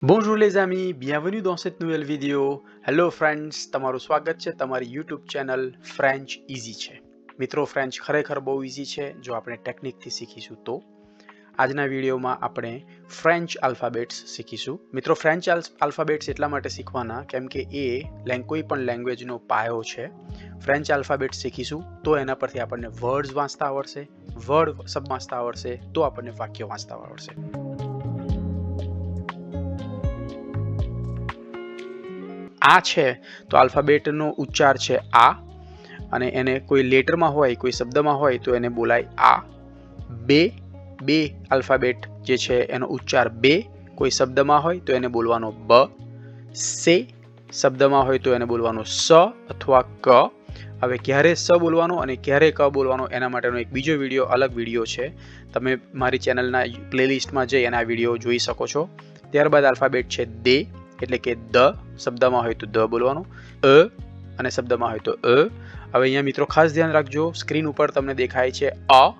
Bonjour les amis, bienvenue dans cette nouvelle vidéo. Hello friends, તમારું સ્વાગત છે તમારી યુટ્યુબ ચેનલ ફ્રેન્ચ ઇઝી છે. મિત્રો, ફ્રેન્ચ ખરેખર બહુ ઇઝી છે જો આપણે ટેકનિકથી શીખીશું તો. આજના વિડીયોમાં આપણે ફ્રેન્ચ આલ્ફાબેટ્સ શીખીશું. મિત્રો, ફ્રેન્ચ આલ્ફાબેટ્સ એટલા માટે શીખવાના કેમ કે એ કોઈ પણ લેંગ્વેજનો પાયો છે. ફ્રેન્ચ આલ્ફાબેટ્સ શીખીશું તો એના પરથી આપણને વર્ડ્સ વાંચતા આવડશે, વર્ડ શબ્દ વાંચતા આવડશે તો આપણને વાક્ય વાંચતા આવડશે. આ છે તો આલ્ફાબેટનો ઉચ્ચાર છે આ, અને એને કોઈ લેટરમાં હોય, કોઈ શબ્દમાં હોય તો એને બોલાય આ. બે આલ્ફાબેટ જે છે એનો ઉચ્ચાર બે, કોઈ શબ્દમાં હોય તો એને બોલવાનો બ. સે શબ્દમાં હોય તો એને બોલવાનો સ અથવા ક. હવે ક્યારે સ બોલવાનો અને ક્યારે ક બોલવાનો એના માટેનો એક બીજો વિડીયો, અલગ વિડીયો છે. તમે મારી ચેનલના પ્લેલિસ્ટમાં જઈ અને આ વિડીયો જોઈ શકો છો. ત્યારબાદ આલ્ફાબેટ છે દે, એટલે કે દ શબ્દમાં હોય તો દ બોલવાનું, અને શબ્દમાં હોય તો હવે અહીંયા મિત્રો ખાસ ધ્યાન રાખજો, સ્ક્રીન ઉપર તમને દેખાય છે અ,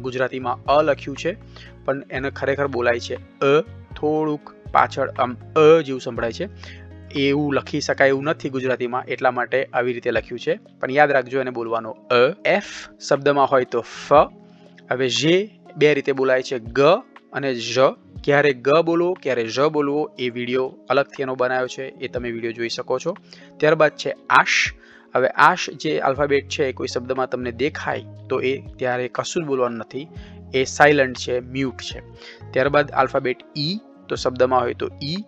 ગુજરાતીમાં અ લખ્યું છે પણ એને ખરેખર બોલાય છે થોડુંક પાછળ આમ જેવું સંભળાય છે. એવું લખી શકાય એવું નથી ગુજરાતીમાં, એટલા માટે આવી રીતે લખ્યું છે, પણ યાદ રાખજો એને બોલવાનો એફ શબ્દમાં હોય તો ફ. હવે જે બે રીતે બોલાય છે ગ અને જ. ક્યારે ગ બોલવો ક્યારે જ બોલવો એ વિડીયો અલગથી એનો બનાવ્યો છે, એ તમે વિડીયો જોઈ શકો છો. ત્યારબાદ છે આશ. હવે આશ જે આલ્ફાબેટ છે કોઈ શબ્દમાં તમને દેખાય તો એ ત્યારે કશું જ બોલવાનું નથી, એ સાયલન્ટ છે, મ્યુટ છે. ત્યારબાદ આલ્ફાબેટ ઈ, તો શબ્દમાં હોય તો ઈ.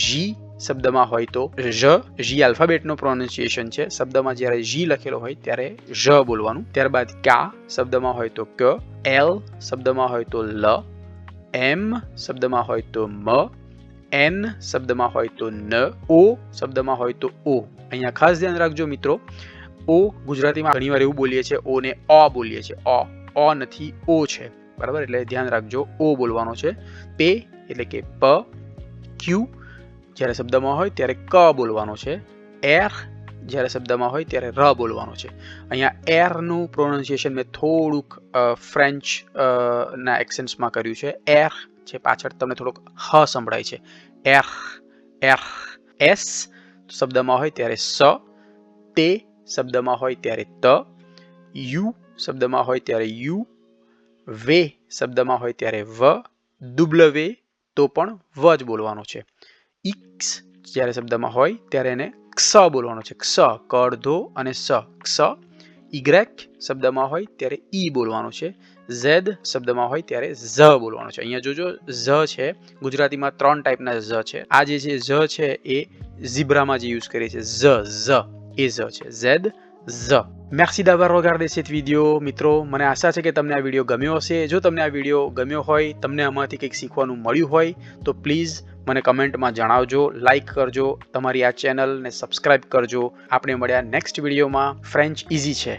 જી શબ્દમાં હોય તો જ. જી આલ્ફાબેટનો પ્રોનાઉન્સિએશન છે, શબ્દમાં જ્યારે જી લખેલો હોય ત્યારે જ બોલવાનું. ત્યારબાદ કા શબ્દમાં હોય તો ક. એલ શબ્દમાં હોય તો લ. એમ શબ્દમાં હોય તો મ. એન શબ્દમાં હોય તો ન. ઓ શબ્દમાં હોય તો ઓ. અહીંયા ખાસ ધ્યાન રાખજો મિત્રો, ઓ ગુજરાતીમાં ઘણીવાર એવું બોલીએ છીએ ઓ ને અ બોલીએ છીએ, અ નથી ઓ છે, બરાબર? એટલે ધ્યાન રાખજો, ઓ બોલવાનો છે. પે એટલે કે પ. ક્યુ જ્યારે શબ્દમાં હોય ત્યારે ક બોલવાનો છે. એર જ્યારે શબ્દમાં હોય ત્યારે ર બોલવાનો છે. અહીંયા એરનું પ્રોનાઉન્સિએશન મેં થોડુંક ફ્રેન્ચ ના એક્સેન્ટ્સમાં કર્યું છે. એર છે પાછળ તમને થોડોક હ સંભળાય છે. એર. એસ શબ્દમાં હોય ત્યારે સ. તે શબ્દમાં હોય ત્યારે ત. યુ શબ્દમાં હોય ત્યારે યુ. વે શબ્દમાં હોય ત્યારે વ. ડુબ્લવે તો પણ વ જ બોલવાનો છે. ઇક્સ જ્યારે શબ્દમાં હોય ત્યારે એને ક્ષ બોલવાનો છે. ક્ષ કડધો અને સ, ક્ષ. ઇગ્રેક શબ્દમાં હોય ત્યારે ઈ બોલવાનો છે. ઝેડ શબ્દમાં હોય ત્યારે ઝ બોલવાનો છે. અહીંયા જોજો ઝ છે, ગુજરાતીમાં 3 ટાઈપના ઝ છે. આ જે છે ઝ છે એ ઝીબ્રામાં જે યુઝ કરીએ છીએ ઝ એ ઝ છે, ઝેડ ઝ. merci d'avoir regardé cette vidéo. મિત્રો, મને આશા છે કે તમને આ વિડીયો ગમ્યો હશે. જો તમને આ વિડીયો ગમ્યો હોય, તમને આમાંથી કંઈક શીખવાનું મળ્યું હોય તો પ્લીઝ મને કમેન્ટમાં જણાવજો, લાઈક કરજો, તમારી આ ચેનલને સબસ્ક્રાઈબ કરજો. આપણે મળ્યા નેક્સ્ટ વિડીયોમાં. ફ્રેન્ચ ઇઝી છે.